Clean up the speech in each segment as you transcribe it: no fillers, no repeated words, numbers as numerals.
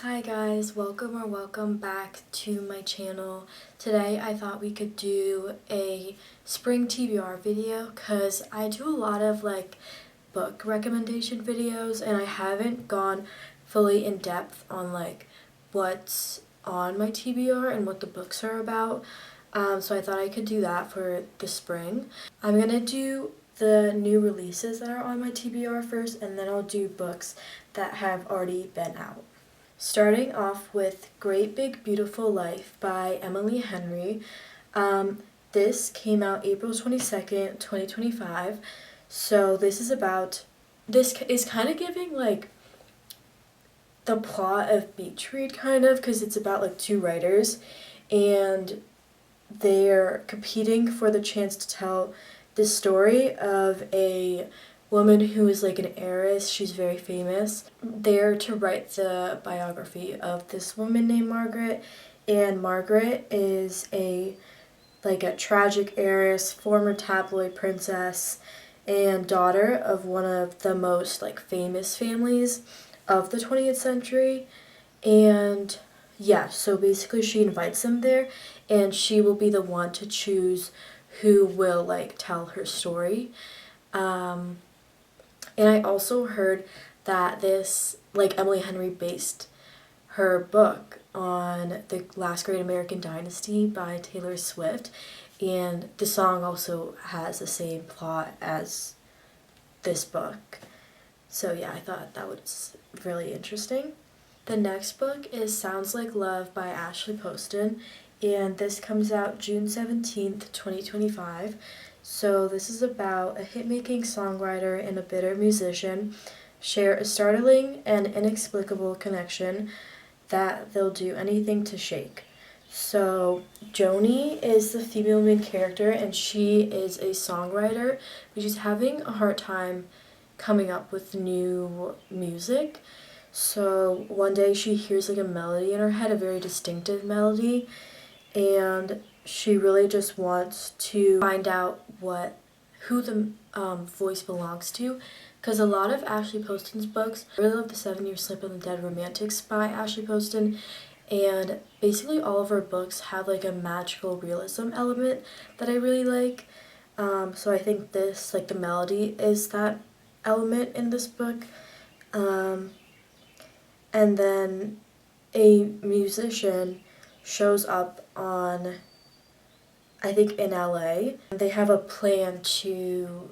Hi guys, welcome back to my channel. Today I thought we could do a spring TBR video because I do a lot of book recommendation videos and I haven't gone fully in depth on what's on my TBR and what the books are about. So I thought I could do that for the spring. I'm gonna do the new releases that are on my TBR first, and then I'll do books that have already been out. Starting off with Great Big Beautiful Life by Emily Henry. This came out April 22nd, 2025. So this is kind of giving the plot of Beach Read kind of, because it's about two writers and they're competing for the chance to tell the story of a woman who is an heiress. She's very famous. They're to write the biography of this woman named Margaret, and Margaret is a tragic heiress, former tabloid princess, and daughter of one of the most famous families of the 20th century. And yeah, so basically she invites them there, and she will be the one to choose who will tell her story. And I also heard that Emily Henry based her book on The Last Great American Dynasty by Taylor Swift, and the song also has the same plot as this book. So yeah, I thought that was really interesting. The next book is Sounds Like Love by Ashley Poston, and this comes out June 17th, 2025. So this is about a hit-making songwriter and a bitter musician share a startling and inexplicable connection that they'll do anything to shake. So Joni is the female main character, and she is a songwriter, but she's having a hard time coming up with new music. So one day she hears a melody in her head, a very distinctive melody, and she really just wants to find out who the voice belongs to, because a lot of Ashley Poston's books, I really love the 7 Year Slip and the Dead Romantics by Ashley Poston, and basically all of her books have a magical realism element that I really like. So I think this, the melody is that element in this book. And then a musician shows up I think in LA. They have a plan to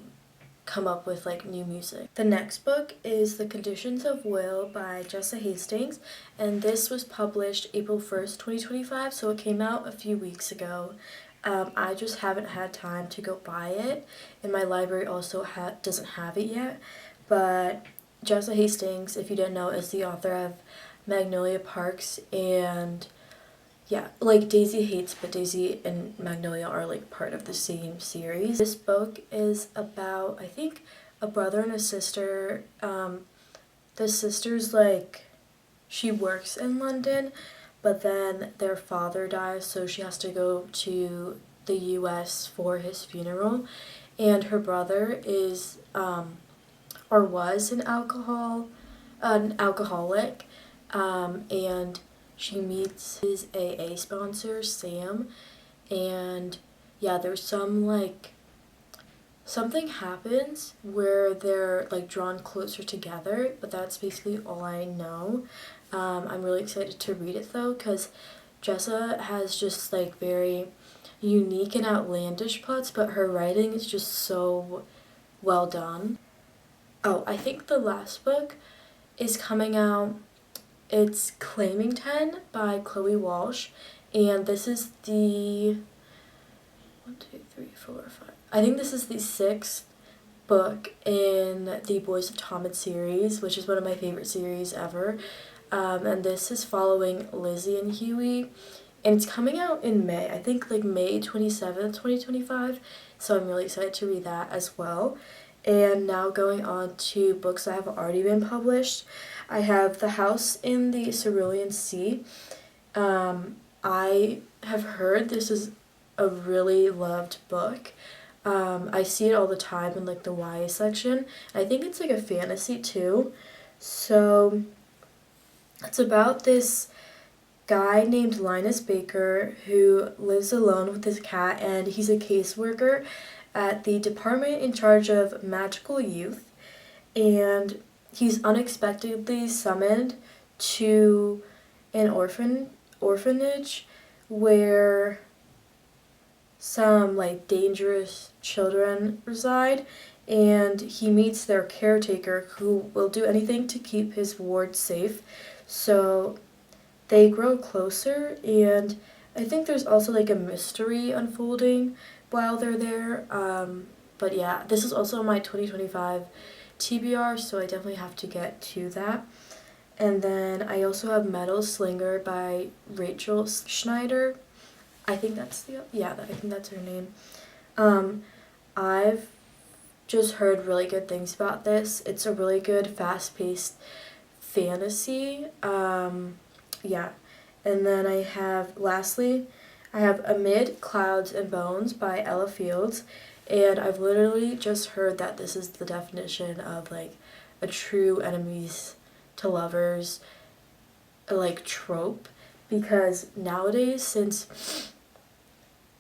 come up with new music. The next book is The Conditions of Will by Jessa Hastings, and this was published April 1st, 2025, so it came out a few weeks ago. I just haven't had time to go buy it, and my library also doesn't have it yet, but Jessa Hastings, if you didn't know, is the author of Magnolia Parks, and yeah, Daisy Hates, but Daisy and Magnolia are part of the same series. This book is about, I think, a brother and a sister. The sister's she works in London, but then their father dies, so she has to go to the US for his funeral. And her brother is, or was an alcoholic, and she meets his AA sponsor, Sam, and yeah, there's something happens where they're drawn closer together, but that's basically all I know. I'm really excited to read it though, because Jessa has just very unique and outlandish plots, but her writing is just so well done. Oh, I think the last book is coming out. It's Claiming 10 by Chloe Walsh, and this is the 1, 2, 3, 4, 5. I think this is the 6th book in the Boys of Tommen series, which is one of my favorite series ever. And this is following Lizzie and Huey, and it's coming out in May. I think May 27th, 2025. So I'm really excited to read that as well. And now going on to books that have already been published. I have The House in the Cerulean Sea. I have heard this is a really loved book. I see it all the time in the YA section. I think it's a fantasy too. So It's about this guy named Linus Baker who lives alone with his cat, and he's a caseworker at the department in charge of magical youth, and he's unexpectedly summoned to an orphanage where some like dangerous children reside, and he meets their caretaker who will do anything to keep his ward safe. So they grow closer, and I think there's also like a mystery unfolding while they're there. But yeah, this is also my 2025 TBR, so I definitely have to get to that. And then I also have Metal Slinger by Rachel Schneider. I think that's I think that's her name. I've just heard really good things about this. It's a really good, fast-paced fantasy. Yeah. And then lastly, I have Amid Clouds and Bones by Ella Fields. And I've literally just heard that this is the definition of like a true enemies to lovers like trope, because nowadays, since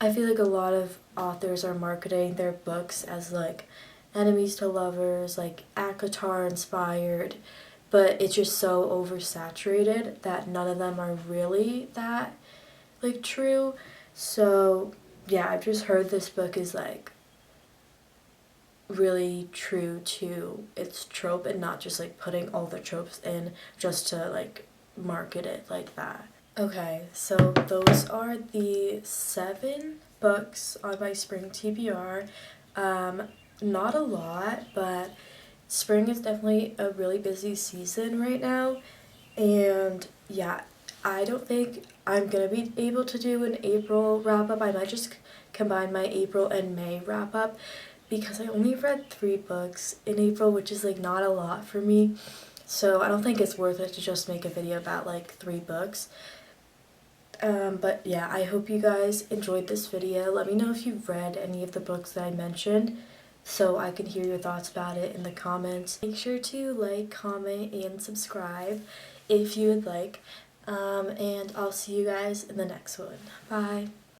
I feel like a lot of authors are marketing their books as like enemies to lovers, like ACOTAR inspired, but it's just so oversaturated that none of them are really that like true. So yeah, I've just heard this book is like really true to its trope and not just like putting all the tropes in just to like market it like that. Okay, so those are the 7 books on my spring TBR. Not a lot, but spring is definitely a really busy season right now, and yeah, I don't think I'm gonna be able to do an April wrap up. I might just combine my April and May wrap up because I only read 3 books in April, which is like not a lot for me. So I don't think it's worth it to just make a video about like 3 books. But yeah, I hope you guys enjoyed this video. Let me know if you've read any of the books that I mentioned so I can hear your thoughts about it in the comments. Make sure to like, comment, and subscribe if you would like. And I'll see you guys in the next one. Bye!